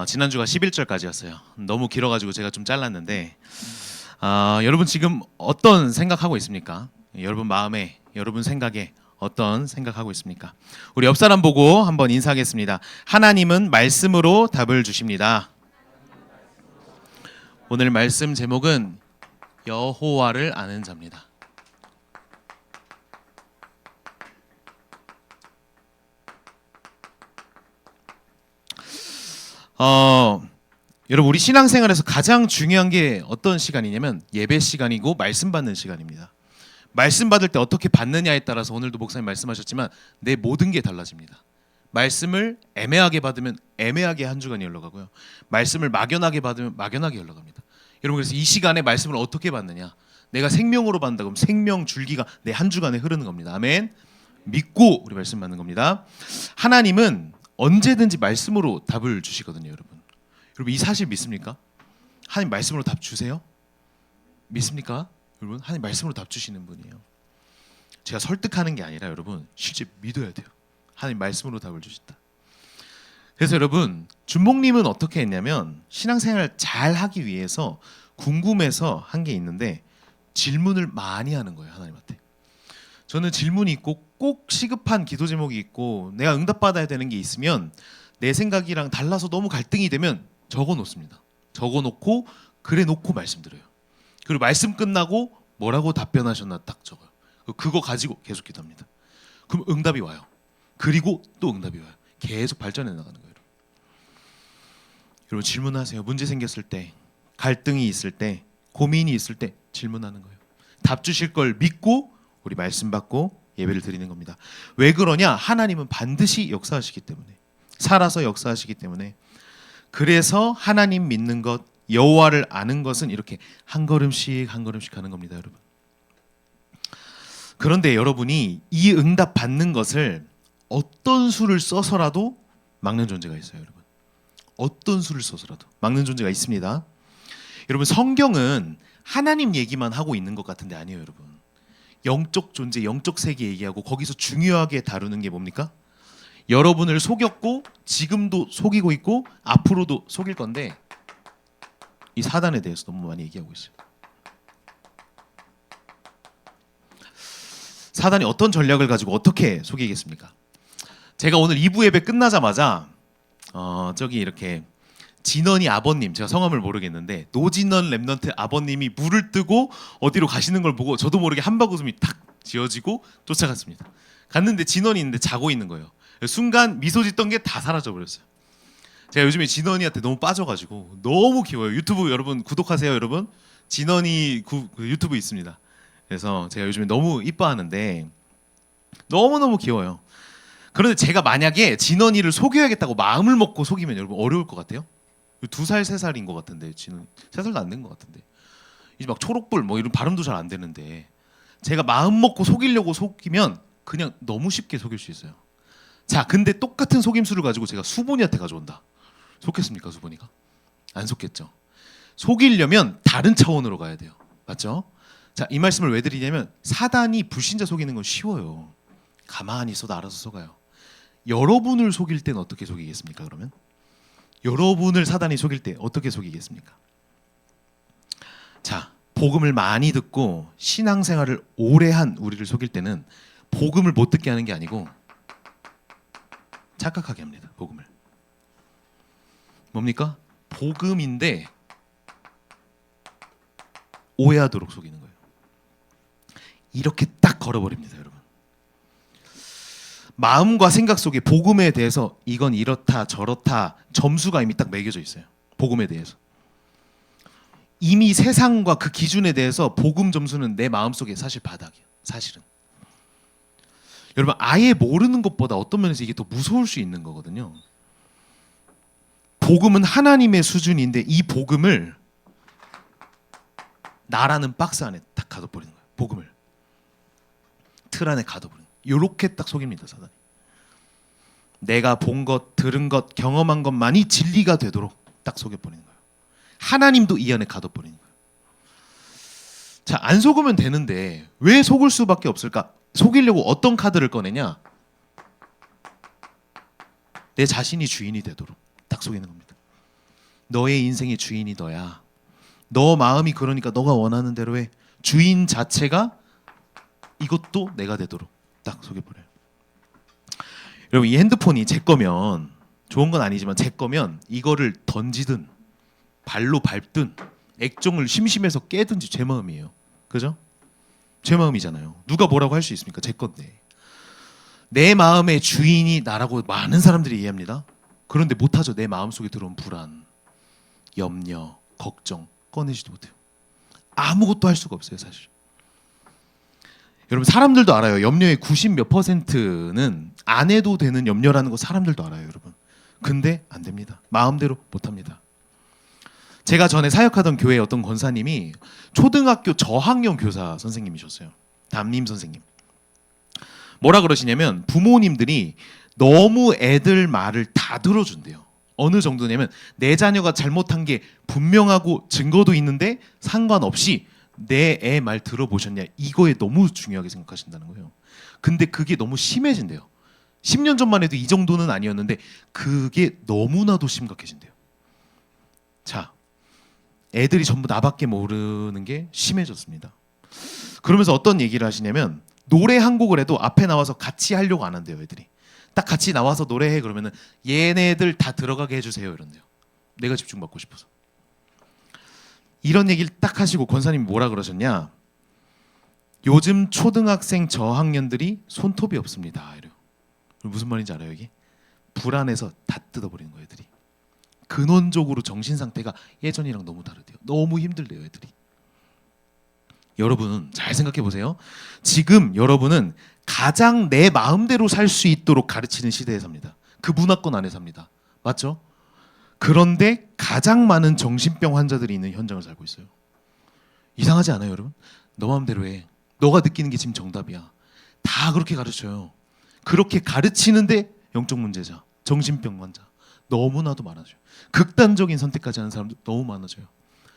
지난주가 11절까지였어요. 너무 길어가지고 제가 좀 잘랐는데 여러분 지금 어떤 생각하고 있습니까? 여러분 마음에, 여러분 생각에 어떤 생각하고 있습니까? 우리 옆 사람 보고 한번 인사하겠습니다. 하나님은 말씀으로 답을 주십니다. 오늘 말씀 제목은 여호와를 아는 자입니다. 여러분 우리 신앙생활에서 가장 중요한 게 어떤 시간이냐면 예배 시간이고 말씀 받는 시간입니다. 말씀 받을 때 어떻게 받느냐에 따라서 오늘도 목사님 말씀하셨지만 내 모든 게 달라집니다. 말씀을 애매하게 받으면 애매하게 한 주간이 흘러가고요. 말씀을 막연하게 받으면 막연하게 흘러갑니다. 여러분 그래서 이 시간에 말씀을 어떻게 받느냐? 내가 생명으로 받는다 그러면 생명 줄기가 내 한 주간에 흐르는 겁니다. 아멘. 믿고 우리 말씀 받는 겁니다. 하나님은 언제든지 말씀으로 답을 주시거든요, 여러분. 여러분 이 사실 믿습니까? 하나님 말씀으로 답 주세요? 믿습니까? 여러분 하나님 말씀으로 답 주시는 분이에요. 제가 설득하는 게 아니라 여러분 실제 믿어야 돼요. 하나님 말씀으로 답을 주신다. 그래서 여러분 준목님은 어떻게 했냐면 신앙생활 잘 하기 위해서 궁금해서 한 게 있는데 질문을 많이 하는 거예요, 하나님한테. 저는 질문이 있고 꼭 시급한 기도 제목이 있고 내가 응답받아야 되는 게 있으면 내 생각이랑 달라서 너무 갈등이 되면 적어놓습니다. 적어놓고 그래 놓고 말씀드려요. 그리고 말씀 끝나고 뭐라고 답변하셨나 딱 적어요. 그거 가지고 계속 기도합니다. 그럼 응답이 와요. 그리고 또 응답이 와요. 계속 발전해 나가는 거예요. 여러분 질문하세요. 문제 생겼을 때, 갈등이 있을 때, 고민이 있을 때 질문하는 거예요. 답 주실 걸 믿고 우리 말씀 받고 예배를 드리는 겁니다. 왜 그러냐? 하나님은 반드시 역사하시기 때문에, 살아서 역사하시기 때문에. 그래서 하나님 믿는 것, 여호와를 아는 것은 이렇게 한 걸음씩 한 걸음씩 하는 겁니다, 여러분. 그런데 여러분이 이 응답 받는 것을 어떤 수를 써서라도 막는 존재가 있어요, 여러분. 어떤 수를 써서라도 막는 존재가 있습니다. 여러분 성경은 하나님 얘기만 하고 있는 것 같은데 아니에요, 여러분. 영적 존재, 영적 세계 얘기하고 거기서 중요하게 다루는 게 뭡니까? 여러분을 속였고 지금도 속이고 있고 앞으로도 속일 건데 이 사단에 대해서 너무 많이 얘기하고 있어요. 사단이 어떤 전략을 가지고 어떻게 속이겠습니까? 제가 오늘 2부 예배 끝나자마자 저기 이렇게 진원이 아버님, 제가 성함을 모르겠는데 노진원 랩넌트 아버님이 물을 뜨고 어디로 가시는 걸 보고 저도 모르게 한바구음이 탁 지어지고 쫓아갔습니다. 갔는데 진원이 있는데 자고 있는 거예요. 순간 미소 짓던 게 다 사라져 버렸어요. 제가 요즘에 진원이한테 너무 빠져가지고 너무 귀여워요. 유튜브 여러분 구독하세요, 여러분. 진원이 유튜브 있습니다. 그래서 제가 요즘에 너무 이뻐하는데 너무너무 귀여워요. 그런데 제가 만약에 진원이를 속여야겠다고 마음을 먹고 속이면 여러분 어려울 것 같아요? 2살, 3살인 것 같은데 진원 3살도 안 된 것 같은데 이제 막 초록불 뭐 이런 발음도 잘 안 되는데 제가 마음 먹고 속이려고 속이면 그냥 너무 쉽게 속일 수 있어요. 자, 근데 똑같은 속임수를 가지고 제가 수본이한테 가져온다. 속겠습니까, 수본이가? 안 속겠죠. 속이려면 다른 차원으로 가야 돼요. 맞죠? 자, 이 말씀을 왜 드리냐면 사단이 불신자 속이는 건 쉬워요. 가만히 있어도 알아서 속아요. 여러분을 속일 때는 어떻게 속이겠습니까? 그러면 여러분을 사단이 속일 때 어떻게 속이겠습니까? 자, 복음을 많이 듣고 신앙생활을 오래 한 우리를 속일 때는 복음을 못 듣게 하는 게 아니고 착각하게 합니다. 복음을. 뭡니까? 복음인데 오해하도록 속이는 거예요. 이렇게 딱 걸어버립니다, 여러분. 마음과 생각 속에 복음에 대해서 이건 이렇다 저렇다 점수가 이미 딱 매겨져 있어요. 복음에 대해서. 이미 세상과 그 기준에 대해서 복음 점수는 내 마음속에 사실 바닥이에요. 사실은. 여러분 아예 모르는 것보다 어떤 면에서 이게 더 무서울 수 있는 거거든요. 복음은 하나님의 수준인데 이 복음을 나라는 박스 안에 딱 가둬버리는 거예요. 복음을 틀 안에 가둬버리는 거예요. 이렇게 딱 속입니다, 사단이. 내가 본 것, 들은 것, 경험한 것만이 진리가 되도록 딱 속여버리는 거예요. 하나님도 이 안에 가둬버리는 거예요. 자, 안 속으면 되는데 왜 속을 수밖에 없을까? 속이려고 어떤 카드를 꺼내냐? 내 자신이 주인이 되도록 딱 속이는 겁니다. 너의 인생의 주인이 너야. 너 마음이 그러니까 너가 원하는 대로 해. 주인 자체가 이것도 내가 되도록 딱 속여버려요. 여러분, 이 핸드폰이 제 거면, 좋은 건 아니지만 제 거면 이거를 던지든 발로 밟든 액정을 심심해서 깨든지 제 마음이에요. 그죠? 제 마음이잖아요. 누가 뭐라고 할 수 있습니까? 제 건데. 내 마음의 주인이 나라고 많은 사람들이 이해합니다. 그런데 못하죠. 내 마음속에 들어온 불안, 염려, 걱정 꺼내지도 못해요. 아무것도 할 수가 없어요, 사실. 여러분, 사람들도 알아요. 염려의 90몇 %는 안 해도 되는 염려라는 거 사람들도 알아요, 여러분. 근데 안 됩니다. 마음대로 못 합니다. 제가 전에 사역하던 교회 어떤 권사님이 초등학교 저학년 교사 선생님이셨어요. 담임 선생님. 뭐라 그러시냐면 부모님들이 너무 애들 말을 다 들어준대요. 어느 정도냐면 내 자녀가 잘못한 게 분명하고 증거도 있는데 상관없이 내 애 말 들어보셨냐, 이거에 너무 중요하게 생각하신다는 거예요. 근데 그게 너무 심해진대요. 10년 전만 해도 이 정도는 아니었는데 그게 너무나도 심각해진대요. 자, 애들이 전부 나밖에 모르는 게 심해졌습니다. 그러면서 어떤 얘기를 하시냐면 노래 한 곡을 해도 앞에 나와서 같이 하려고 안 한대요. 애들이 딱 같이 나와서 노래해 그러면은 얘네들 다 들어가게 해주세요 이런대요. 내가 집중받고 싶어서. 이런 얘기를 딱 하시고 권사님이 뭐라 그러셨냐, 요즘 초등학생 저학년들이 손톱이 없습니다 이래요. 무슨 말인지 알아요? 이게 불안해서 다 뜯어버리는 거예요. 애들이 근원적으로 정신 상태가 예전이랑 너무 다르대요. 너무 힘들대요 애들이. 여러분 잘 생각해 보세요. 지금 여러분은 가장 내 마음대로 살 수 있도록 가르치는 시대에 삽니다. 그 문화권 안에 삽니다. 맞죠? 그런데 가장 많은 정신병 환자들이 있는 현장을 살고 있어요. 이상하지 않아요, 여러분? 너 마음대로 해. 너가 느끼는 게 지금 정답이야. 다 그렇게 가르쳐요. 그렇게 가르치는데 영적 문제자, 정신병 환자 너무나도 많아져요. 극단적인 선택까지 하는 사람도 너무 많아져요.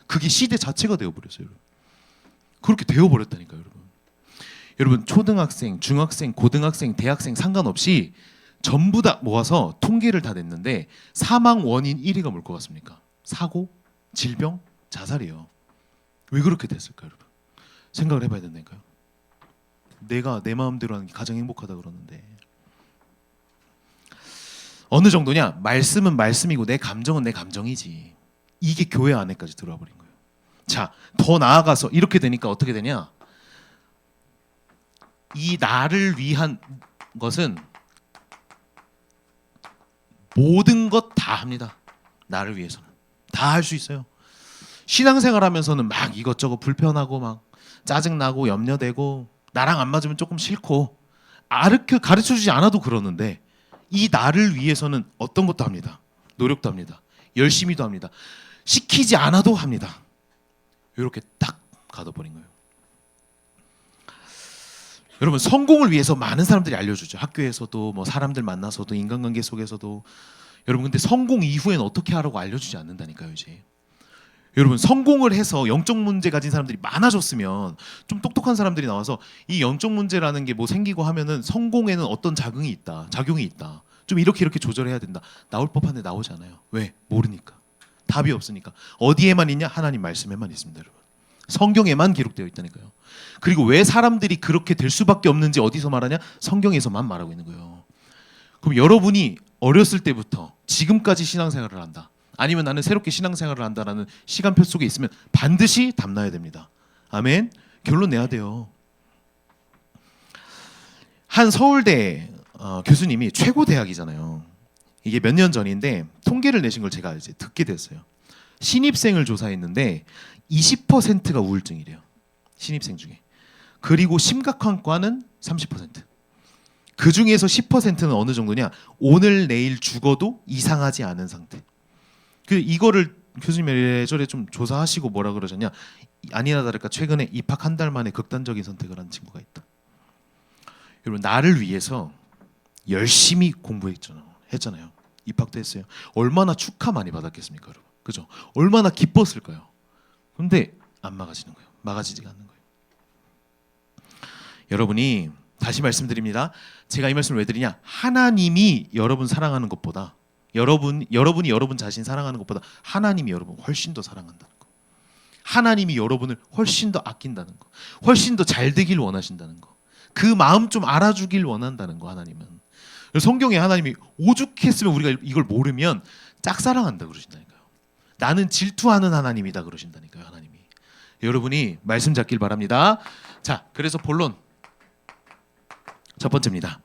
그게 시대 자체가 되어버렸어요, 여러분. 그렇게 되어버렸다니까요, 여러분. 여러분, 초등학생, 중학생, 고등학생, 대학생 상관없이 전부 다 모아서 통계를 다 냈는데 사망 원인 1위가 뭘 것 같습니까? 사고, 질병, 자살이에요. 왜 그렇게 됐을까요, 여러분? 생각을 해봐야 된다니까요. 내가 내 마음대로 하는 게 가장 행복하다 그러는데 어느 정도냐? 말씀은 말씀이고 내 감정은 내 감정이지. 이게 교회 안에까지 들어와 버린 거예요. 자, 더 나아가서 이렇게 되니까 어떻게 되냐? 이 나를 위한 것은 모든 것 다 합니다. 나를 위해서는 다 할 수 있어요. 신앙생활하면서는 막 이것저것 불편하고 막 짜증나고 염려되고 나랑 안 맞으면 조금 싫고 가르쳐주지 않아도 그러는데 이 나를 위해서는 어떤 것도 합니다. 노력도 합니다. 열심히도 합니다. 시키지 않아도 합니다. 이렇게 딱 가둬버린 거예요. 여러분, 성공을 위해서 많은 사람들이 알려주죠. 학교에서도 뭐 사람들 만나서도 인간관계 속에서도. 여러분, 근데 성공 이후에는 어떻게 하라고 알려주지 않는다니까요. 이제 여러분, 성공을 해서 영적 문제 가진 사람들이 많아졌으면 좀 똑똑한 사람들이 나와서 이 영적 문제라는 게 뭐 생기고 하면은 성공에는 어떤 작용이 있다 좀 이렇게 조절해야 된다, 나올 법한데 나오지 않아요. 왜? 모르니까. 답이 없으니까. 어디에만 있냐? 하나님 말씀에만 있습니다, 여러분. 성경에만 기록되어 있다니까요. 그리고 왜 사람들이 그렇게 될 수밖에 없는지 어디서 말하냐? 성경에서만 말하고 있는 거예요. 그럼 여러분이 어렸을 때부터 지금까지 신앙생활을 한다, 아니면 나는 새롭게 신앙생활을 한다라는 시간표 속에 있으면 반드시 답나야 됩니다. 아멘. 결론 내야 돼요. 한 서울대 교수님이 최고 대학이잖아요. 이게 몇 년 전인데 통계를 내신 걸 제가 이제 듣게 됐어요. 신입생을 조사했는데 20%가 우울증이래요. 신입생 중에. 그리고 심각한 과는 30%. 그 중에서 10%는 어느 정도냐? 오늘 내일 죽어도 이상하지 않은 상태. 이거를 교수님이 예전에 좀 조사하시고 뭐라 그러셨냐? 아니나 다를까 최근에 입학 한 달 만에 극단적인 선택을 한 친구가 있다. 여러분, 나를 위해서 열심히 공부했잖아요. 입학도 했어요. 얼마나 축하 많이 받았겠습니까, 여러분? 그죠? 얼마나 기뻤을까요? 근데 안 막아지는 거예요. 막아지지가 않는 거예요. 여러분이, 다시 말씀드립니다. 제가 이 말씀을 왜 드리냐? 하나님이 여러분 사랑하는 것보다 여러분이 여러분 자신 사랑하는 것보다 하나님이 여러분 훨씬 더 사랑한다는 거. 하나님이 여러분을 훨씬 더 아낀다는 거. 훨씬 더 잘 되길 원하신다는 거. 그 마음 좀 알아주길 원한다는 거. 하나님은. 성경에 하나님이 오죽했으면 우리가 이걸 모르면 짝사랑한다 그러신다니까요. 나는 질투하는 하나님이다 그러신다니까요. 하나님이. 여러분이 말씀 잡길 바랍니다. 자, 그래서 본론 첫 번째입니다.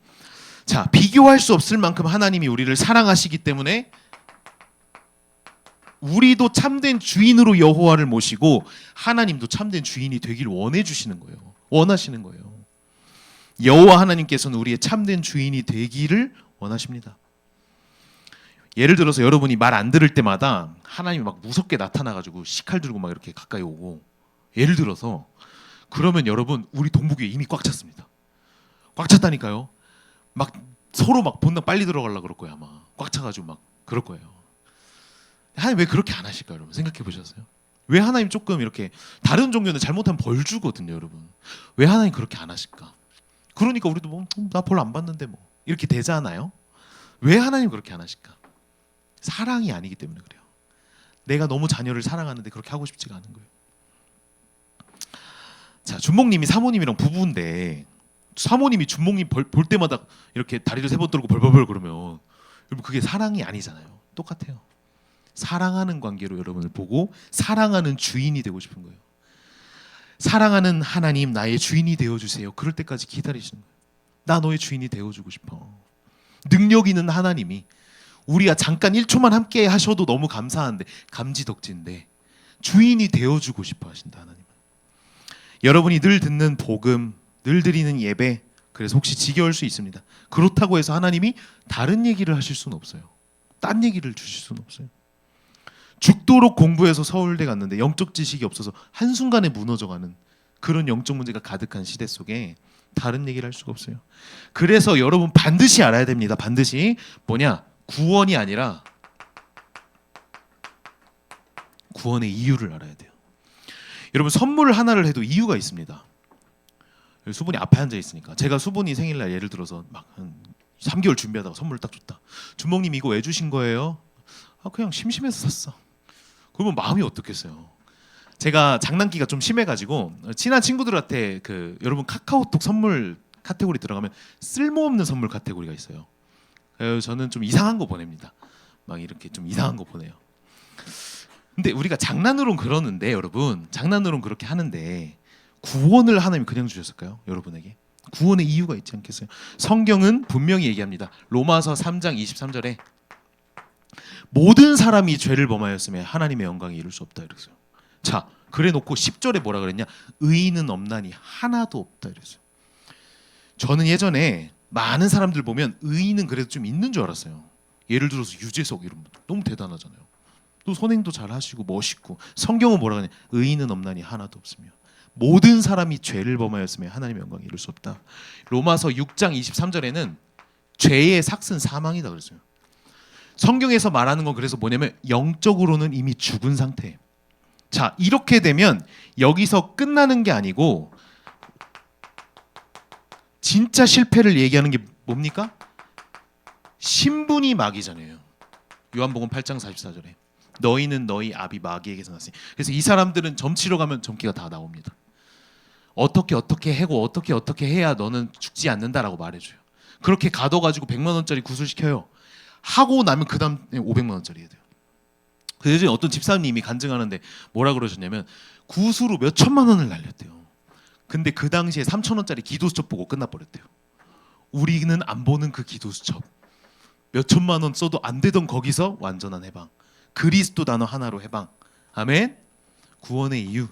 자, 비교할 수 없을 만큼 하나님이 우리를 사랑하시기 때문에 우리도 참된 주인으로 여호와를 모시고 하나님도 참된 주인이 되길 원해 주시는 거예요. 원하시는 거예요. 여호와 하나님께서는 우리의 참된 주인이 되기를 원하십니다. 예를 들어서 여러분이 말 안 들을 때마다 하나님이 막 무섭게 나타나가지고 식칼 들고 막 이렇게 가까이 오고, 예를 들어서 그러면 여러분 우리 동북이 이미 꽉 찼습니다. 꽉 찼다니까요. 막 서로 막 본능 빨리 들어가려고 그럴 거야. 아마 꽉 차가지고 막 그럴 거예요. 하나님 왜 그렇게 안 하실까요? 여러분 생각해 보셨어요? 왜 하나님 조금 이렇게 다른 종교는 잘못하면 벌 주거든요. 여러분 왜 하나님 그렇게 안 하실까? 그러니까 우리도 뭐 나 벌 안 받는데 뭐 이렇게 되잖아요. 왜 하나님 그렇게 안 하실까? 사랑이 아니기 때문에 그래요. 내가 너무 자녀를 사랑하는데 그렇게 하고 싶지가 않은 거예요. 자, 준목님이 사모님이랑 부부인데 사모님이 준목님 볼 때마다 이렇게 다리를 3번 떨고 벌벌벌 그러면 여러분 그게 사랑이 아니잖아요. 똑같아요. 사랑하는 관계로 여러분을 보고 사랑하는 주인이 되고 싶은 거예요. 사랑하는 하나님 나의 주인이 되어주세요. 그럴 때까지 기다리시는 거예요. 나 너의 주인이 되어주고 싶어. 능력 있는 하나님이 우리가 잠깐 1초만 함께 하셔도 너무 감사한데 감지덕지인데 주인이 되어주고 싶어 하신다. 하나님은. 여러분이 늘 듣는 복음, 늘 드리는 예배, 그래서 혹시 지겨울 수 있습니다. 그렇다고 해서 하나님이 다른 얘기를 하실 수는 없어요. 딴 얘기를 주실 수는 없어요. 죽도록 공부해서 서울대 갔는데 영적 지식이 없어서 한순간에 무너져가는 그런 영적 문제가 가득한 시대 속에 다른 얘기를 할 수가 없어요. 그래서 여러분 반드시 알아야 됩니다. 반드시 뭐냐? 구원이 아니라 구원의 이유를 알아야 돼요. 여러분 선물 하나를 해도 이유가 있습니다. 수분이 앞에 앉아 있으니까 제가 수분이 생일날 예를 들어서 막 한 3개월 준비하다가 선물을 딱 줬다. 준목님 이거 왜 주신 거예요? 아 그냥 심심해서 샀어. 그러면 마음이 어떻겠어요? 제가 장난기가 좀 심해가지고 친한 친구들한테 그 여러분 카카오톡 선물 카테고리 들어가면 쓸모없는 선물 카테고리가 있어요. 그래서 저는 좀 이상한 거 보냅니다. 막 이렇게 좀 이상한 거 보내요. 근데 우리가 장난으로는 그러는데 여러분 장난으로는 그렇게 하는데 구원을 하나님이 그냥 주셨을까요? 여러분에게 구원의 이유가 있지 않겠어요? 성경은 분명히 얘기합니다. 로마서 3장 23절에 모든 사람이 죄를 범하였음에 하나님의 영광에 이룰 수 없다 이랬어요. 자, 그래놓고 10절에 뭐라 그랬냐? 의인은 없나니 하나도 없다 이랬어요. 저는 예전에 많은 사람들 보면 의인은 그래도 좀 있는 줄 알았어요. 예를 들어서 유재석 이런 분 너무 대단하잖아요. 또 선행도 잘 하시고 멋있고. 성경은 뭐라 그러냐? 의인은 없나니 하나도 없으며 모든 사람이 죄를 범하였음에 하나님의 영광에 이룰 수 없다. 로마서 6장 23절에는 죄의 삭은 사망이다 그랬어요. 성경에서 말하는 건 그래서 뭐냐면 영적으로는 이미 죽은 상태예요. 자, 이렇게 되면 여기서 끝나는 게 아니고 진짜 실패를 얘기하는 게 뭡니까? 신분이 마귀잖아요. 요한복음 8장 44절에 너희는 너희 아비 마귀에게서 났으니. 그래서 이 사람들은 점치러 가면 점기가 다 나옵니다. 어떻게 해고 어떻게 해야 너는 죽지 않는다라고 말해줘요. 그렇게 가둬가지고 100만 원짜리 구술시켜요. 하고 나면 그 다음 500만 원짜리 해야 돼요. 그래서 어떤 집사님이 간증하는데 뭐라 그러셨냐면 구수로 몇 천만 원을 날렸대요. 근데 그 당시에 3천 원짜리 기도수첩 보고 끝나버렸대요. 우리는 안 보는 그 기도수첩 몇 천만 원 써도 안 되던 거기서 완전한 해방. 그리스도 단어 하나로 해방. 아멘. 구원의 이유.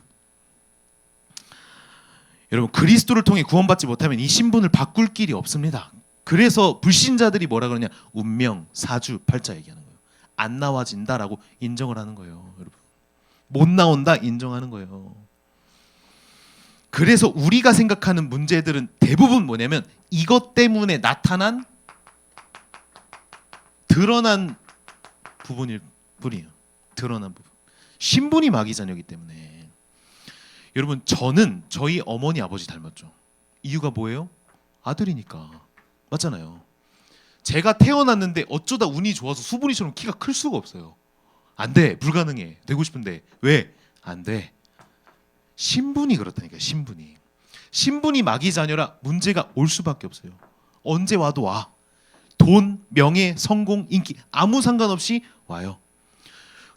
여러분 그리스도를 통해 구원받지 못하면 이 신분을 바꿀 길이 없습니다. 그래서 불신자들이 뭐라 그러냐? 운명, 사주, 팔자 얘기하는 거예요. 안 나와진다라고 인정을 하는 거예요. 여러분 못 나온다 인정하는 거예요. 그래서 우리가 생각하는 문제들은 대부분 뭐냐면 이것 때문에 나타난 드러난 부분일 뿐이에요. 드러난 부분. 신분이 마귀 자녀이기 때문에. 여러분 저는 저희 어머니 아버지 닮았죠. 이유가 뭐예요? 아들이니까. 맞잖아요. 제가 태어났는데 어쩌다 운이 좋아서 수분이처럼 키가 클 수가 없어요. 안 돼. 불가능해. 되고 싶은데. 왜? 안 돼. 신분이 그렇다니까요. 신분이. 신분이 마귀 자녀라 문제가 올 수밖에 없어요. 언제 와도 와. 돈, 명예, 성공, 인기 아무 상관없이 와요.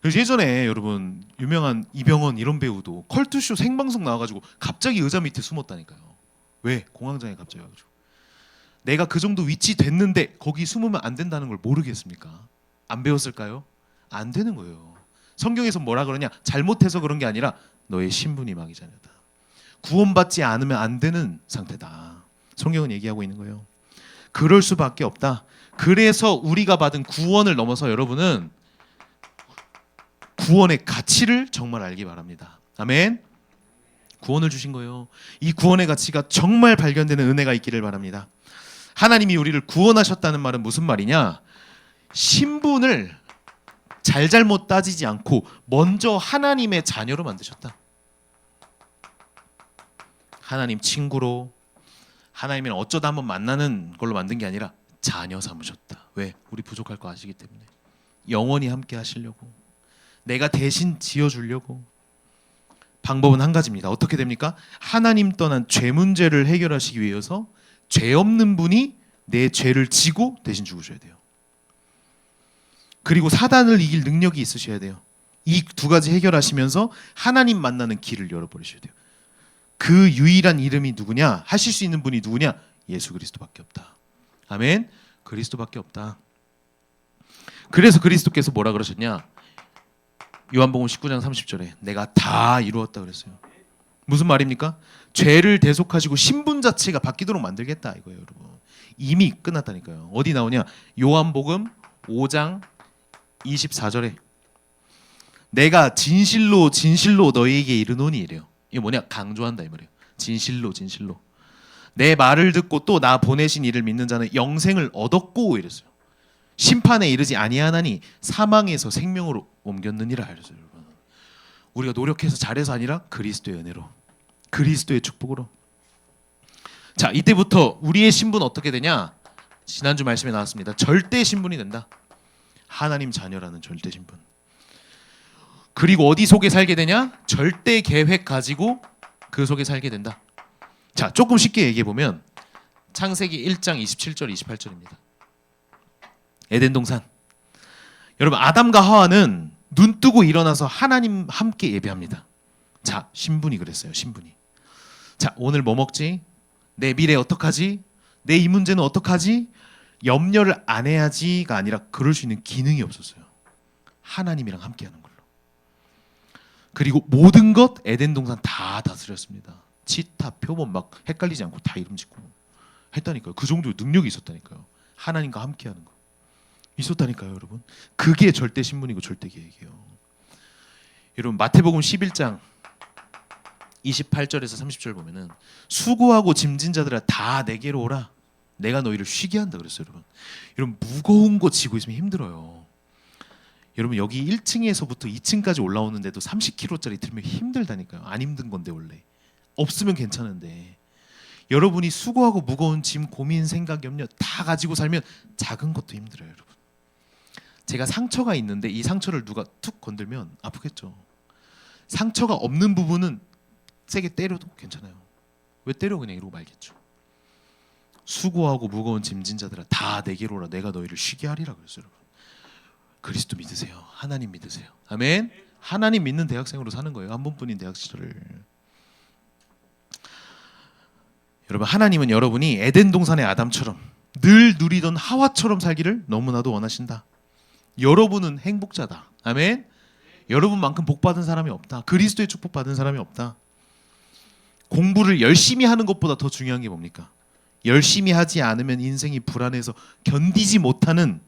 그래서 예전에 여러분 유명한 이병헌 이런 배우도 컬투쇼 생방송 나와가지고 갑자기 의자 밑에 숨었다니까요. 왜? 공황장애 갑자기 와가지고. 내가 그 정도 위치 됐는데 거기 숨으면 안 된다는 걸 모르겠습니까? 안 배웠을까요? 안 되는 거예요. 성경에서 뭐라 그러냐? 잘못해서 그런 게 아니라 너의 신분이 마귀 자녀다. 구원받지 않으면 안 되는 상태다. 성경은 얘기하고 있는 거예요. 그럴 수밖에 없다. 그래서 우리가 받은 구원을 넘어서 여러분은 구원의 가치를 정말 알기 바랍니다. 아멘. 구원을 주신 거예요. 이 구원의 가치가 정말 발견되는 은혜가 있기를 바랍니다. 하나님이 우리를 구원하셨다는 말은 무슨 말이냐? 신분을 잘잘못 따지지 않고 먼저 하나님의 자녀로 만드셨다. 하나님 친구로, 하나님이랑 어쩌다 한번 만나는 걸로 만든 게 아니라 자녀 삼으셨다. 왜? 우리 부족할 거 아시기 때문에. 영원히 함께 하시려고. 내가 대신 지어주려고. 방법은 한 가지입니다. 어떻게 됩니까? 하나님 떠난 죄 문제를 해결하시기 위해서 죄 없는 분이 내 죄를 지고 대신 죽으셔야 돼요. 그리고 사단을 이길 능력이 있으셔야 돼요. 이 두 가지 해결하시면서 하나님 만나는 길을 열어버리셔야 돼요. 그 유일한 이름이 누구냐? 하실 수 있는 분이 누구냐? 예수 그리스도밖에 없다. 아멘. 그리스도밖에 없다. 그래서 그리스도께서 뭐라 그러셨냐? 요한복음 19장 30절에 내가 다 이루었다 그랬어요. 무슨 말입니까? 죄를 대속하시고 신분 자체가 바뀌도록 만들겠다 이거예요, 여러분. 이미 끝났다니까요. 어디 나오냐? 요한복음 5장 24절에 내가 진실로 진실로 너희에게 이르노니 이래요. 이게 뭐냐? 강조한다 이 말이에요. 진실로 진실로. 내 말을 듣고 또 나 보내신 이를 믿는 자는 영생을 얻었고 이랬어요. 심판에 이르지 아니하나니 사망에서 생명으로 옮겼느니라 이랬어요. 여러분. 우리가 노력해서 잘해서 아니라 그리스도의 은혜로, 그리스도의 축복으로. 자, 이때부터 우리의 신분 어떻게 되냐? 지난주 말씀에 나왔습니다. 절대 신분이 된다. 하나님 자녀라는 절대 신분. 그리고 어디 속에 살게 되냐? 절대 계획 가지고 그 속에 살게 된다. 자, 조금 쉽게 얘기해 보면 창세기 1장 27절 28절입니다. 에덴 동산. 여러분 아담과 하와는 눈 뜨고 일어나서 하나님 함께 예배합니다. 자, 신분이 그랬어요. 신분이. 자, 오늘 뭐 먹지? 내 미래 어떡하지? 내 이 문제는 어떡하지? 염려를 안 해야지가 아니라 그럴 수 있는 기능이 없었어요. 하나님이랑 함께하는 걸로. 그리고 모든 것 에덴 동산 다 다스렸습니다. 치타, 표범 막 헷갈리지 않고 다 이름 짓고 했다니까요. 그 정도의 능력이 있었다니까요. 하나님과 함께하는 거 있었다니까요, 여러분. 그게 절대 신분이고 절대 계획이에요. 여러분 마태복음 11장 28절에서 30절 보면은 수고하고 짐진 자들아 다 내게로 오라. 내가 너희를 쉬게 한다 그랬어요, 여러분. 여러분 무거운 거 지고 있으면 힘들어요. 여러분 여기 1층에서부터 2층까지 올라오는데도 30kg짜리 들면 힘들다니까요. 안 힘든 건데 원래. 없으면 괜찮은데. 여러분이 수고하고 무거운 짐, 고민, 생각, 염려 다 가지고 살면 작은 것도 힘들어요, 여러분. 제가 상처가 있는데 이 상처를 누가 툭 건들면 아프겠죠. 상처가 없는 부분은 세게 때려도 괜찮아요. 왜 때려? 그냥 이러고 말겠죠. 수고하고 무거운 짐진 자들아 다 내게로 오라. 내가 너희를 쉬게 하리라 그랬어요, 여러분. 그리스도 믿으세요. 하나님 믿으세요. 아멘. 하나님 믿는 대학생으로 사는 거예요. 한 번뿐인 대학 시절을. 여러분 하나님은 여러분이 에덴 동산의 아담처럼 늘 누리던 하와처럼 살기를 너무나도 원하신다. 여러분은 행복자다. 아멘. 여러분만큼 복 받은 사람이 없다. 그리스도의 축복 받은 사람이 없다. 공부를 열심히 하는 것보다 더 중요한 게 뭡니까? 열심히 하지 않으면 인생이 불안해서 견디지 못하는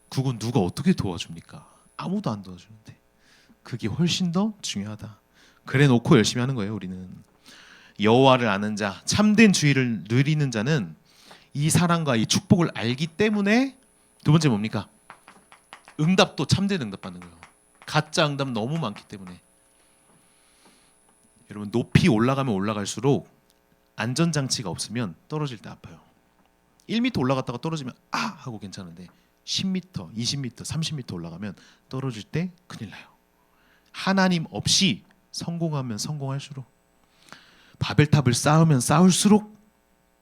그건 누가 어떻게 도와줍니까? 아무도 안 도와주는데 그게 훨씬 더 중요하다. 그래 놓고 열심히 하는 거예요. 우리는 여호와를 아는 자, 참된 주의를 누리는 자는 이 사랑과 이 축복을 알기 때문에 두 번째 뭡니까? 응답도 참된 응답 받는 거예요. 가짜 응답 너무 많기 때문에. 여러분 높이 올라가면 올라갈수록 안전장치가 없으면 떨어질 때 아파요. 1m 올라갔다가 떨어지면 아 하고 괜찮은데 10m, 20m, 30m 올라가면 떨어질 때 큰일 나요. 하나님 없이 성공하면 성공할수록, 바벨탑을 쌓으면 쌓을수록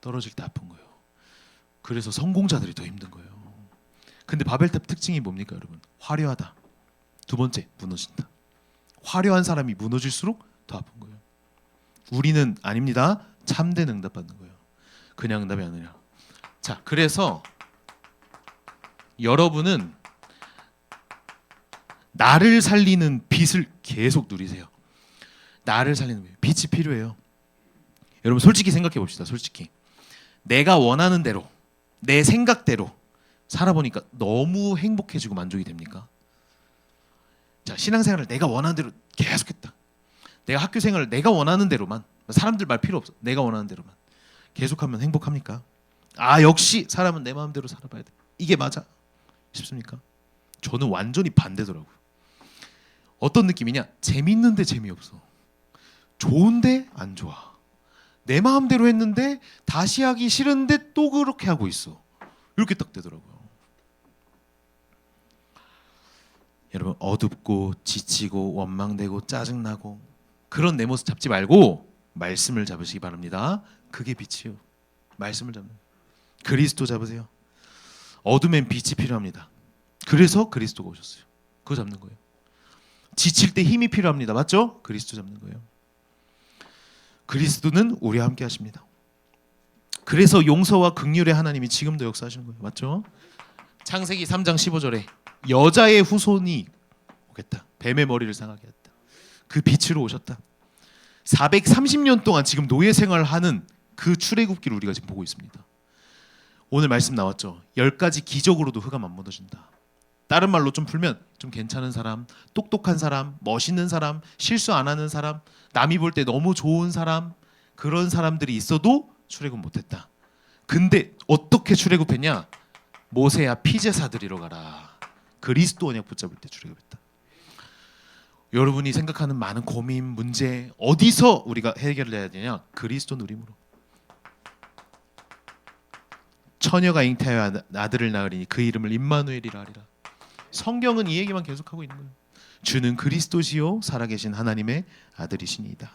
떨어질 때 아픈 거예요. 그래서 성공자들이 더 힘든 거예요. 근데 바벨탑 특징이 뭡니까 여러분? 화려하다. 두 번째, 무너진다. 화려한 사람이 무너질수록 더 아픈 거예요. 우리는 아닙니다. 참된 응답 받는 거예요. 그냥 응답이 아니라. 자, 그래서 여러분은 나를 살리는 빛을 계속 누리세요. 나를 살리는 빛이 필요해요. 여러분 솔직히 생각해 봅시다. 솔직히 내가 원하는 대로, 내 생각대로 살아보니까 너무 행복해지고 만족이 됩니까? 자, 신앙생활을 내가 원하는 대로 계속했다. 내가 학교 생활을 내가 원하는 대로만, 사람들 말 필요 없어. 내가 원하는 대로만 계속하면 행복합니까? 아, 역시 사람은 내 마음대로 살아봐야 돼. 이게 맞아 싶습니까? 저는 완전히 반대더라고요. 어떤 느낌이냐? 재밌는데 재미없어. 좋은데 안 좋아. 내 마음대로 했는데 다시 하기 싫은데 또 그렇게 하고 있어. 이렇게 딱 되더라고요. 여러분 어둡고 지치고 원망되고 짜증나고 그런 내 모습 잡지 말고 말씀을 잡으시기 바랍니다. 그게 빛이요. 말씀을 잡는 그리스도 잡으세요. 어둠엔 빛이 필요합니다. 그래서 그리스도가 오셨어요. 그거 잡는 거예요. 지칠 때 힘이 필요합니다. 맞죠? 그리스도 잡는 거예요. 그리스도는 우리와 함께 하십니다. 그래서 용서와 긍휼의 하나님이 지금도 역사하시는 거예요. 맞죠? 창세기 3장 15절에 여자의 후손이 오겠다. 뱀의 머리를 상하게 했다. 그 빛으로 오셨다. 430년 동안 지금 노예 생활을 하는 그 출애굽기를 우리가 지금 보고 있습니다. 오늘 말씀 나왔죠. 10가지 기적으로도 흑암 안 무너진다. 다른 말로 좀 풀면 좀 괜찮은 사람, 똑똑한 사람, 멋있는 사람, 실수 안 하는 사람, 남이 볼 때 너무 좋은 사람, 그런 사람들이 있어도 출애굽 못했다. 근데 어떻게 출애굽했냐? 모세야 피제사 드리러 가라. 그리스도 언약 붙잡을 때 출애굽했다. 여러분이 생각하는 많은 고민, 문제 어디서 우리가 해결을 해야 되냐? 그리스도 누림으로. 처녀가 잉태하여 아들을 낳으리니 그 이름을 임마누엘이라 하리라. 성경은 이 얘기만 계속하고 있는 거예요. 주는 그리스도시요 살아계신 하나님의 아들이시니이다.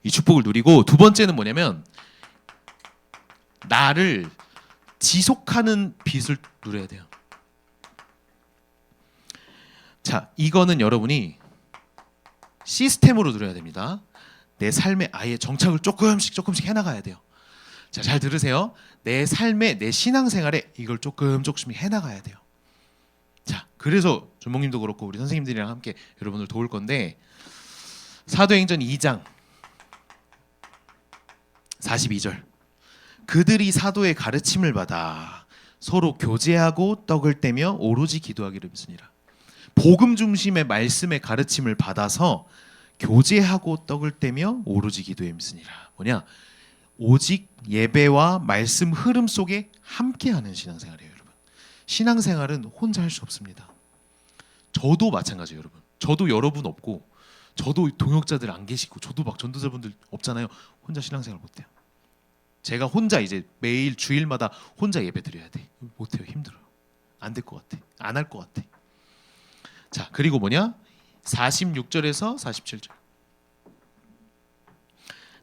이 축복을 누리고 두 번째는 뭐냐면 나를 지속하는 빛을 누려야 돼요. 자, 이거는 여러분이 시스템으로 누려야 됩니다. 내 삶에 아예 정착을 조금씩 해나가야 돼요. 자, 잘 들으세요. 내 삶에, 내 신앙생활에 이걸 조금씩 해나가야 돼요. 자, 그래서 주목님도 그렇고 우리 선생님들이랑 함께 여러분을 도울 건데 사도행전 2장 42절 그들이 사도의 가르침을 받아 서로 교제하고 떡을 떼며 오로지 기도하기를 믿으니라. 복음 중심의 말씀의 가르침을 받아서 교제하고 떡을 떼며 오로지 기도에 믿으니라. 뭐냐? 오직 예배와 말씀 흐름 속에 함께하는 신앙생활이에요. 여러분, 신앙생활은 혼자 할 수 없습니다. 저도 마찬가지예요. 여러분, 저도 여러분 없고 저도 동역자들 안 계시고 저도 막 전도자분들 없잖아요. 혼자 신앙생활 못해요. 제가 혼자 이제 매일 주일마다 혼자 예배 드려야 돼. 못해요. 힘들어요. 안 될 것 같아. 안 할 것 같아. 자, 그리고 뭐냐? 46절에서 47절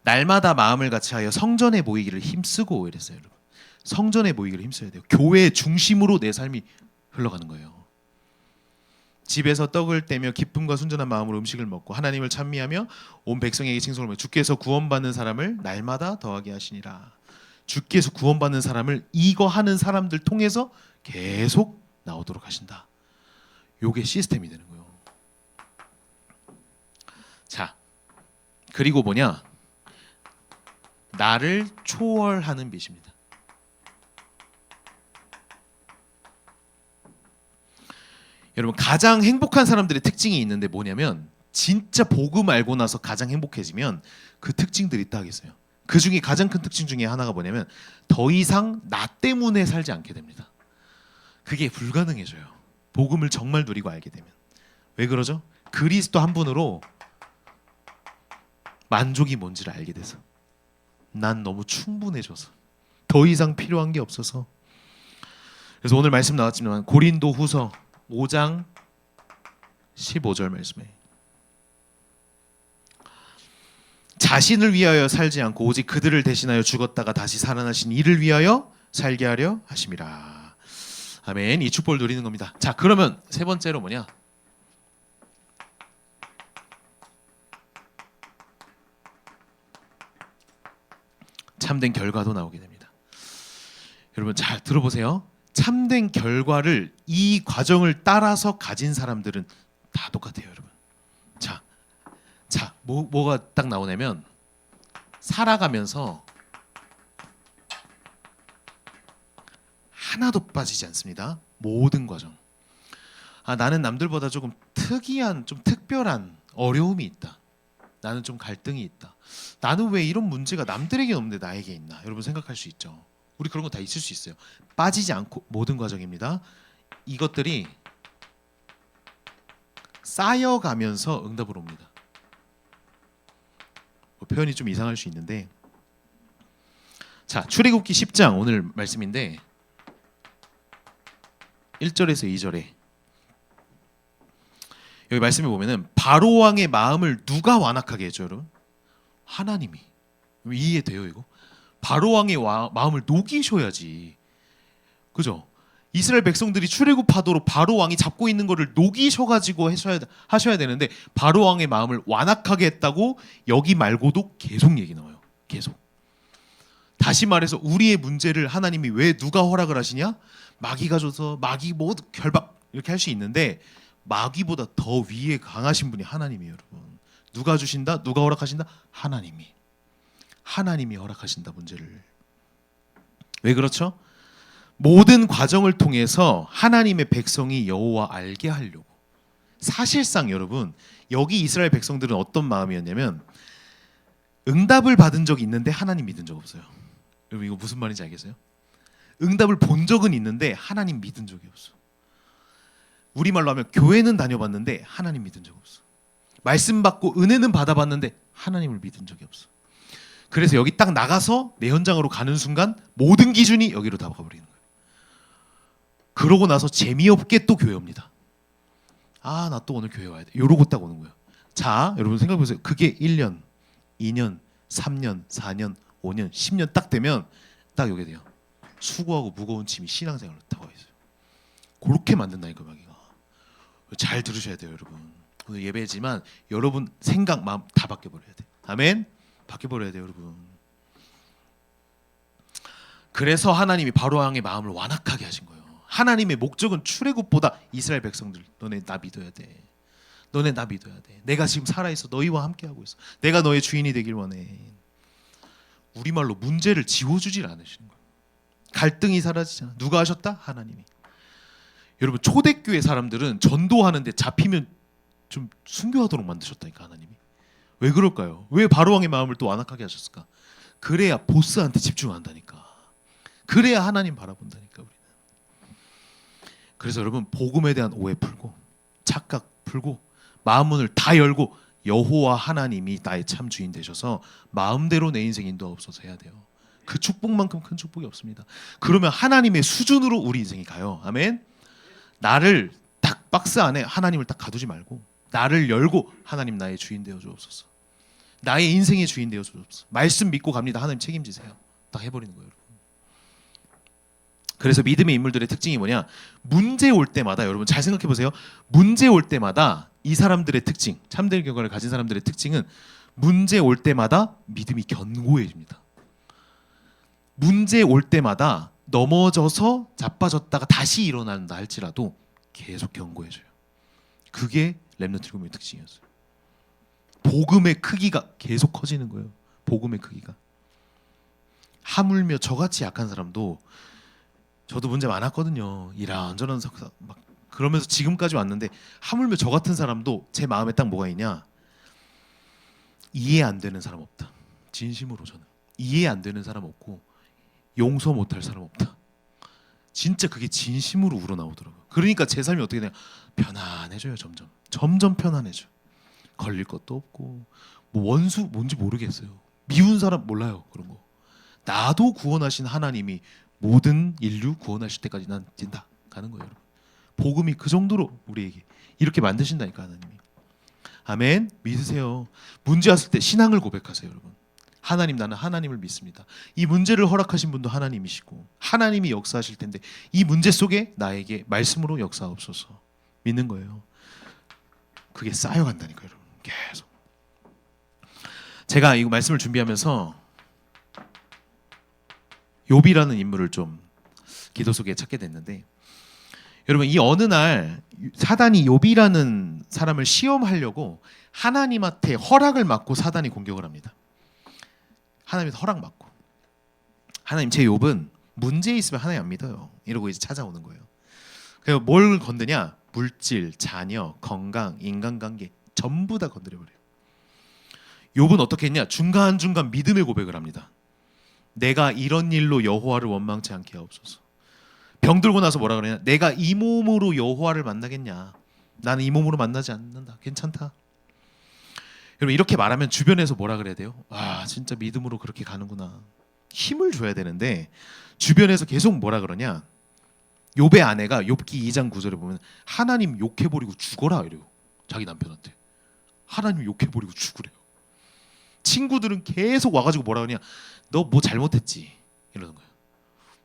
날마다 마음을 같이하여 성전에 모이기를 힘쓰고 이랬어요. 여러분, 성전에 모이기를 힘써야 돼요. 교회 중심으로 내 삶이 흘러가는 거예요. 집에서 떡을 떼며 기쁨과 순전한 마음으로 음식을 먹고 하나님을 찬미하며 온 백성에게 칭송을 하며 주께서 구원받는 사람을 날마다 더하게 하시니라. 주께서 구원받는 사람을 이거 하는 사람들 통해서 계속 나오도록 하신다. 요게 시스템이 되는 거예요. 자, 그리고 뭐냐? 나를 초월하는 빛입니다. 여러분, 가장 행복한 사람들의 특징이 있는데 뭐냐면 진짜 복음 알고 나서 가장 행복해지면 그 특징들이 딱 있어요. 그 중에 가장 큰 특징 중에 하나가 뭐냐면 더 이상 나 때문에 살지 않게 됩니다. 그게 불가능해져요. 복음을 정말 누리고 알게 되면. 왜 그러죠? 그리스도 한 분으로 만족이 뭔지를 알게 돼서. 난 너무 충분해져서. 더 이상 필요한 게 없어서. 그래서 오늘 말씀 나왔지만 고린도후서 5장 15절 말씀에 자신을 위하여 살지 않고 오직 그들을 대신하여 죽었다가 다시 살아나신 이를 위하여 살게 하려 하심이라. 아멘. 이 축복을 누리는 겁니다. 자, 그러면 세 번째로 뭐냐? 참된 결과도 나오게 됩니다. 여러분 잘 들어보세요. 참된 결과를 이 과정을 따라서 가진 사람들은 다 똑같아요, 여러분. 자, 뭐가 딱 나오냐면 살아가면서 하나도 빠지지 않습니다. 모든 과정. 나는 남들보다 조금 특이한, 좀 특별한 어려움이 있다. 나는 좀 갈등이 있다. 나는 왜 이런 문제가 남들에게 없는데 나에게 있나? 여러분 생각할 수 있죠. 우리 그런 거 다 있을 수 있어요. 빠지지 않고 모든 과정입니다. 이것들이 쌓여가면서 응답으로 옵니다. 표현이 좀 이상할 수 있는데, 자, 출애굽기 10장 오늘 말씀인데 1절에서 2절에 여기 말씀에 보면은 바로 왕의 마음을 누가 완악하게 했죠, 여러분? 하나님이. 이해돼요, 이거? 바로 왕의 마음을 녹이셔야지, 그죠? 이스라엘 백성들이 출애굽하도록 바로 왕이 잡고 있는 거를 녹이셔가지고 하셔야 되는데 바로 왕의 마음을 완악하게 했다고 여기 말고도 계속 얘기 나와요. 계속. 다시 말해서 우리의 문제를 하나님이 왜 누가 허락을 하시냐? 마귀가 줘서 마귀 모두 결박 이렇게 할 수 있는데 마귀보다 더 위에 강하신 분이 하나님이에요, 여러분. 누가 주신다? 누가 허락하신다? 하나님이 허락하신다, 문제를. 왜 그렇죠? 모든 과정을 통해서 하나님의 백성이 여호와 알게 하려고. 사실상 여러분 여기 이스라엘 백성들은 어떤 마음이었냐면 응답을 받은 적이 있는데 하나님 믿은 적 없어요. 여러분 이거 무슨 말인지 알겠어요? 응답을 본 적은 있는데 하나님 믿은 적이 없어. 우리말로 하면 교회는 다녀봤는데 하나님 믿은 적 없어. 말씀 받고 은혜는 받아봤는데 하나님을 믿은 적이 없어. 그래서 여기 딱 나가서 내 현장으로 가는 순간 모든 기준이 여기로 다 가버리는 거예요. 그러고 나서 재미없게 또 교회 옵니다. 나 또 오늘 교회 와야 돼. 이러고 딱 오는 거예요. 자, 여러분 생각해보세요. 그게 1년, 2년, 3년, 4년, 5년, 10년 딱 되면 딱 여기 돼요. 수고하고 무거운 짐이 신앙생활로 타고 있어요. 그렇게 만든다니까 마귀가. 잘 들으셔야 돼요, 여러분. 오늘 예배지만 여러분 생각, 마음 다 바뀌어버려야 돼. 아멘. 바뀌어버려야 돼요, 여러분. 그래서 하나님이 바로 왕의 마음을 완악하게 하신 거예요. 하나님의 목적은 출애굽보다 이스라엘 백성들, 너네 나 믿어야 돼. 너네 나 믿어야 돼. 내가 지금 살아있어. 너희와 함께하고 있어. 내가 너의 주인이 되길 원해. 우리말로 문제를 지워주질 않으시는 거예요. 갈등이 사라지잖아. 누가 하셨다? 하나님이. 여러분 초대교회 사람들은 전도하는데 잡히면 좀 순교하도록 만드셨다니까, 하나님이. 왜 그럴까요? 왜 바로왕의 마음을 또 완악하게 하셨을까? 그래야 보스한테 집중한다니까. 그래야 하나님 바라본다니까, 우리는. 그래서 여러분 복음에 대한 오해 풀고 착각 풀고 마음문을 다 열고 여호와 하나님이 나의 참 주인 되셔서 마음대로 내 인생 인도하옵소서 해야 돼요. 그 축복만큼 큰 축복이 없습니다. 그러면 하나님의 수준으로 우리 인생이 가요. 아멘. 나를 딱 박스 안에 하나님을 딱 가두지 말고 나를 열고 하나님 나의 주인 되어 주옵소서. 나의 인생의 주인 되어 주옵소서. 말씀 믿고 갑니다. 하나님 책임지세요. 딱 해버리는 거예요, 여러분. 그래서 믿음의 인물들의 특징이 뭐냐? 문제 올 때마다, 여러분 잘 생각해 보세요. 문제 올 때마다 이 사람들의 특징, 참된 결과를 가진 사람들의 특징은 문제 올 때마다 믿음이 견고해집니다. 문제 올 때마다 넘어져서 자빠졌다가 다시 일어난다 할지라도 계속 견고해져요. 그게 렘넌트 복음의 특징이었어요. 복음의 크기가 계속 커지는 거예요. 복음의 크기가. 하물며 저같이 약한 사람도, 저도 문제 많았거든요. 이런저런 막 그러면서 지금까지 왔는데 하물며 저 같은 사람도 제 마음에 딱 뭐가 있냐? 이해 안 되는 사람 없다. 진심으로 저는 이해 안 되는 사람 없고 용서 못할 사람 없다. 진짜 그게 진심으로 우러나오더라고요. 그러니까 제 삶이 어떻게 되냐? 편안해져요. 점점 편안해져. 걸릴 것도 없고 뭐 원수 뭔지 모르겠어요. 미운 사람 몰라요. 그런 거 나도 구원하신 하나님이 모든 인류 구원하실 때까지 난 뛴다 가는 거예요. 여러분. 복음이 그 정도로 우리에게 이렇게 만드신다니까 하나님이. 아멘. 믿으세요. 문제 왔을 때 신앙을 고백하세요, 여러분. 하나님, 나는 하나님을 믿습니다. 이 문제를 허락하신 분도 하나님이시고 하나님이 역사하실 텐데 이 문제 속에 나에게 말씀으로 역사하옵소서. 믿는 거예요. 그게 쌓여간다니까요, 여러분. 계속. 제가 이 말씀을 준비하면서 욥이라는 인물을 좀 기도 속에 찾게 됐는데, 여러분, 이 어느 날 사단이 욥이라는 사람을 시험하려고 하나님한테 허락을 받고 사단이 공격을 합니다. 하나님한테 허락 받고, 하나님, 제 욥은 문제 있으면 하나님 안 믿어요 이러고 이제 찾아오는 거예요. 그래서 뭘 건드냐? 물질, 자녀, 건강, 인간관계 전부 다 건드려버려요. 욥은 어떻게 했냐? 중간중간 믿음의 고백을 합니다. 내가 이런 일로 여호와를 원망치 않게 하옵소서. 병들고 나서 뭐라 그러냐? 내가 이 몸으로 여호와를 만나겠냐? 나는 이 몸으로 만나지 않는다. 괜찮다. 여러분, 이렇게 말하면 주변에서 뭐라 그래야 돼요? 아, 진짜 믿음으로 그렇게 가는구나. 힘을 줘야 되는데 주변에서 계속 뭐라 그러냐? 욥의 아내가 욥기 2장 9절에 보면 하나님 욕해버리고 죽어라 이래요. 자기 남편한테. 하나님 욕해버리고 죽으래요. 친구들은 계속 와가지고 뭐라 그러냐? 너 뭐 잘못했지? 이러는 거예요.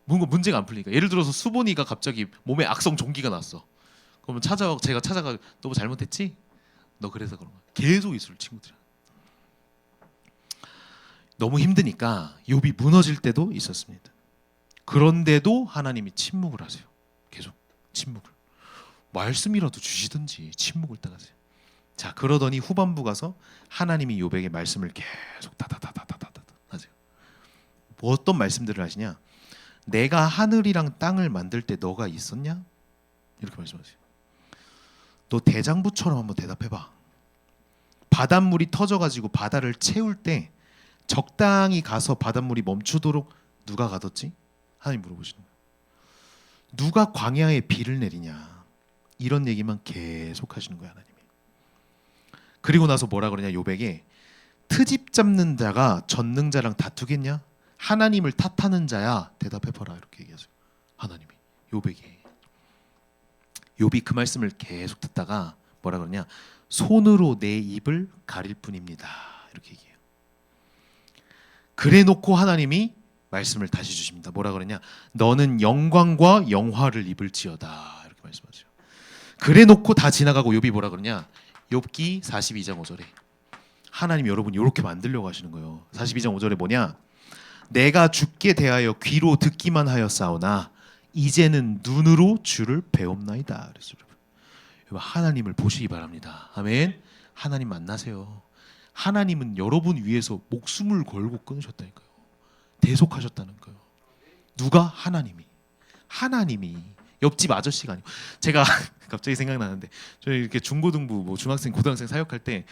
뭔가 문제가 안 풀리니까. 예를 들어서 수본이가 갑자기 몸에 악성 종기가 났어. 그러면 제가 찾아가, 너 뭐 잘못했지? 너 그래서 그런 거야. 계속 있을 친구들. 너무 힘드니까 욥이 무너질 때도 있었습니다. 그런데도 하나님이 침묵을 하세요. 계속 침묵을. 말씀이라도 주시든지 침묵을 따가세요. 자, 그러더니 후반부 가서 하나님이 욥에게 말씀을 계속 다다다다다다다 하세요. 뭐 어떤 말씀들을 하시냐? 내가 하늘이랑 땅을 만들 때 너가 있었냐? 이렇게 말씀하세요. 너 대장부처럼 한번 대답해봐. 바닷물이 터져가지고 바다를 채울 때 적당히 가서 바닷물이 멈추도록 누가 가뒀지? 하나님 물어보시는 거예요. 누가 광야에 비를 내리냐? 이런 얘기만 계속 하시는 거예요, 하나님이. 그리고 나서 뭐라 그러냐? 욥에게 트집 잡는 자가 전능자랑 다투겠냐? 하나님을 탓하는 자야 대답해봐라 이렇게 얘기하세요. 하나님이 욥에게. 욥이 그 말씀을 계속 듣다가 뭐라 그러냐? 손으로 내 입을 가릴 뿐입니다 이렇게 얘기해요. 그래놓고 하나님이 말씀을 다시 주십니다. 뭐라 그러냐? 너는 영광과 영화를 입을지어다 이렇게 말씀하세요. 그래놓고 다 지나가고 욥이 뭐라 그러냐? 욥기 42장 5절에 하나님 여러분 이렇게 만들려고 하시는 거예요. 42장 5절에 뭐냐? 내가 주께 대하여 귀로 듣기만 하였사오나 이제는 눈으로 주를 배옵나이다. 그래서 여러분 하나님을 보시기 바랍니다. 아멘. 하나님 만나세요. 하나님은 여러분 위해서 목숨을 걸고 끊으셨다니까요. 대속하셨다는 거예요. 누가? 하나님이 옆집 아저씨가 아니고. 제가 갑자기 생각나는데 저희 이렇게 중고등부 뭐 중학생 고등학생 사역할 때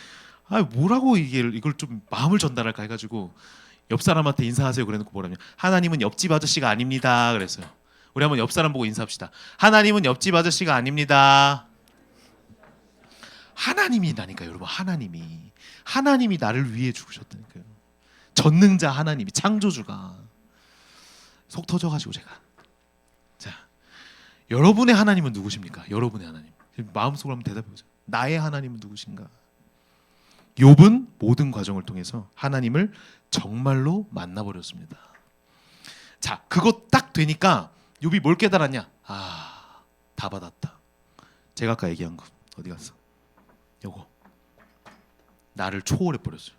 뭐라고 이걸 좀 마음을 전달할까 해가지고 옆 사람한테 인사하세요 그래놓고 뭐라면 하나님은 옆집 아저씨가 아닙니다 그랬어요. 우리 한번 옆 사람 보고 인사합시다. 하나님은 옆집 아저씨가 아닙니다. 하나님이라니까요, 여러분. 하나님이 나를 위해 죽으셨다니까요. 전능자 하나님이, 창조주가. 속 터져가지고 제가. 자, 여러분의 하나님은 누구십니까? 여러분의 하나님. 마음속으로 한번 대답해보세요. 나의 하나님은 누구신가? 욥은 모든 과정을 통해서 하나님을 정말로 만나버렸습니다. 자, 그거 딱 되니까 욥이 뭘 깨달았냐? 다 받았다. 제가 아까 얘기한 거 어디 갔어? 요거. 나를 초월해버렸어요.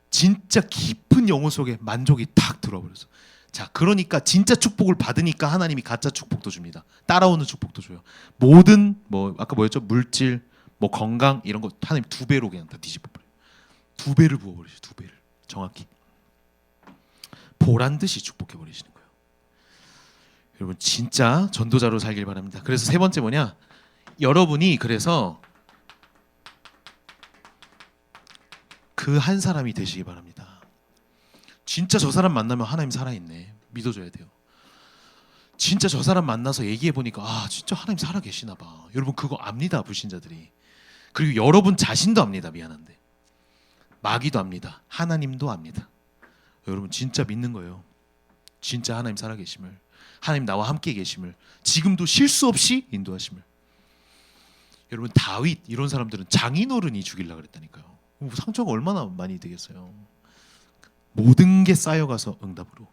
진짜 깊은 영혼 속에 만족이 탁 들어와 버렸어. 자, 그러니까 진짜 축복을 받으니까 하나님이 가짜 축복도 줍니다. 따라오는 축복도 줘요. 모든 아까 뭐였죠? 물질, 건강 이런 거 하나님 2배로 그냥 다 뒤집어 버려요. 2배를 부어 버리죠. 2배를. 정확히. 보란 듯이 축복해 버리시는 거예요. 여러분 진짜 전도자로 살길 바랍니다. 그래서 세 번째 뭐냐? 여러분이 그래서 그 한 사람이 되시기 바랍니다. 진짜 저 사람 만나면 하나님 살아있네. 믿어줘야 돼요. 진짜 저 사람 만나서 얘기해 보니까 진짜 하나님 살아계시나 봐. 여러분 그거 압니다. 불신자들이. 그리고 여러분 자신도 압니다. 미안한데. 마귀도 압니다. 하나님도 압니다. 여러분 진짜 믿는 거예요. 진짜 하나님 살아계심을, 하나님 나와 함께 계심을, 지금도 실수 없이 인도하심을. 여러분 다윗 이런 사람들은 장인어른이 죽이려고 그랬다니까요. 상처가 얼마나 많이 되겠어요. 모든 게 쌓여가서 응답으로,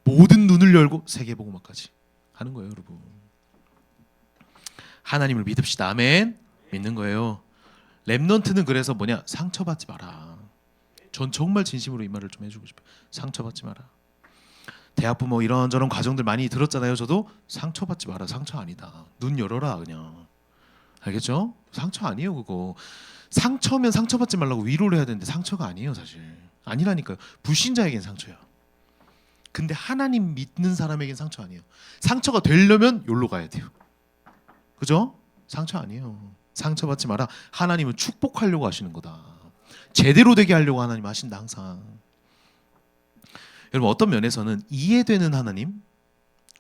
모든 눈을 열고 세계복음화까지 하는 거예요. 여러분 하나님을 믿읍시다. 아멘. 믿는 거예요. 렘넌트는 그래서 뭐냐, 상처받지 마라. 전 정말 진심으로 이 말을 좀 해주고 싶어요. 상처받지 마라. 대학부 뭐 이런저런 과정들 많이 들었잖아요. 저도 상처받지 마라. 상처 아니다. 눈 열어라 그냥. 알겠죠? 상처 아니에요 그거. 상처면 상처받지 말라고 위로를 해야 되는데 상처가 아니에요 사실. 아니라니까요. 불신자에겐 상처야. 근데 하나님 믿는 사람에겐 상처 아니에요. 상처가 되려면 여기로 가야 돼요. 그죠? 상처 아니에요. 상처받지 마라. 하나님은 축복하려고 하시는 거다. 제대로 되게 하려고 하나님 하신다 항상. 여러분 어떤 면에서는 이해되는 하나님,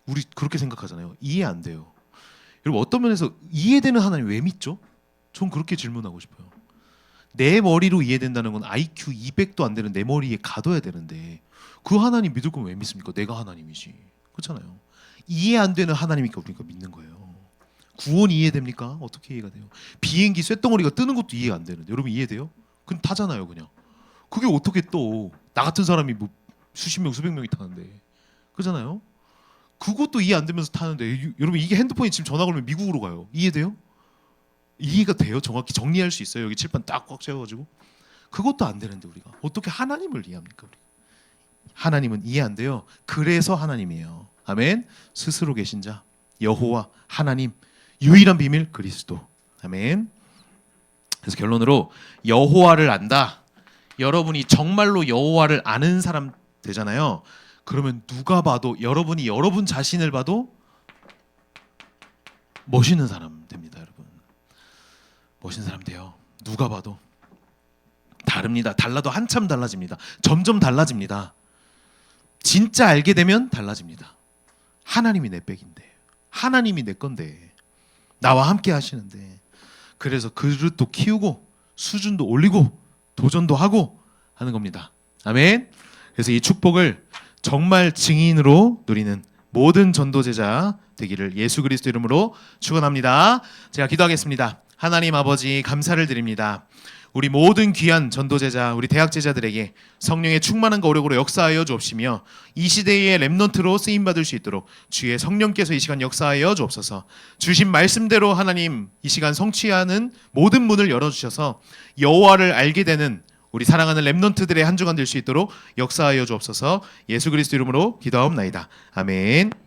우리 그렇게 생각하잖아요. 이해 안 돼요. 여러분 어떤 면에서 이해되는 하나님 왜 믿죠? 전 그렇게 질문하고 싶어요. 내 머리로 이해된다는 건 IQ 200도 안 되는 내 머리에 가둬야 되는데 그 하나님 믿을 거면 왜 믿습니까? 내가 하나님이지. 그렇잖아요. 이해 안 되는 하나님이니까 우리가 믿는 거예요. 구원 이해됩니까? 어떻게 이해가 돼요? 비행기 쇳덩어리가 뜨는 것도 이해가 안 되는데 여러분 이해돼요? 그럼 타잖아요 그냥. 그게 어떻게 또 나 같은 사람이 뭐 수십 명 수백 명이 타는데. 그렇잖아요. 그것도 이해 안 되면서 타는데 여러분 이게 핸드폰이 지금 전화 걸면 미국으로 가요. 이해돼요? 이해가 돼요? 정확히 정리할 수 있어요? 여기 칠판 딱 꽉 채워가지고. 그것도 안 되는데 우리가 어떻게 하나님을 이해합니까? 우리? 하나님은 이해 안 돼요. 그래서 하나님이에요. 아멘. 스스로 계신 자 여호와 하나님, 유일한 비밀 그리스도. 아멘. 그래서 결론으로 여호와를 안다. 여러분이 정말로 여호와를 아는 사람 되잖아요. 그러면 누가 봐도, 여러분이 여러분 자신을 봐도 멋있는 사람 됩니다. 여러분 멋있는 사람 돼요. 누가 봐도. 다릅니다. 달라도 한참 달라집니다. 점점 달라집니다. 진짜 알게 되면 달라집니다. 하나님이 내 백인데, 하나님이 내 건데, 나와 함께 하시는데, 그래서 그릇도 키우고 수준도 올리고 도전도 하고 하는 겁니다. 아멘. 그래서 이 축복을 정말 증인으로 누리는 모든 전도제자 되기를 예수 그리스도 이름으로 축원합니다. 제가 기도하겠습니다. 하나님 아버지 감사를 드립니다. 우리 모든 귀한 전도제자, 우리 대학제자들에게 성령의 충만한 거룩으로 역사하여 주옵시며 이 시대의 렘넌트로 쓰임받을 수 있도록 주의 성령께서 이 시간 역사하여 주옵소서. 주신 말씀대로 하나님 이 시간 성취하는 모든 문을 열어주셔서 여호와를 알게 되는 우리 사랑하는 렘넌트들의 한 주간 될 수 있도록 역사하여 주옵소서. 예수 그리스도 이름으로 기도하옵나이다. 아멘.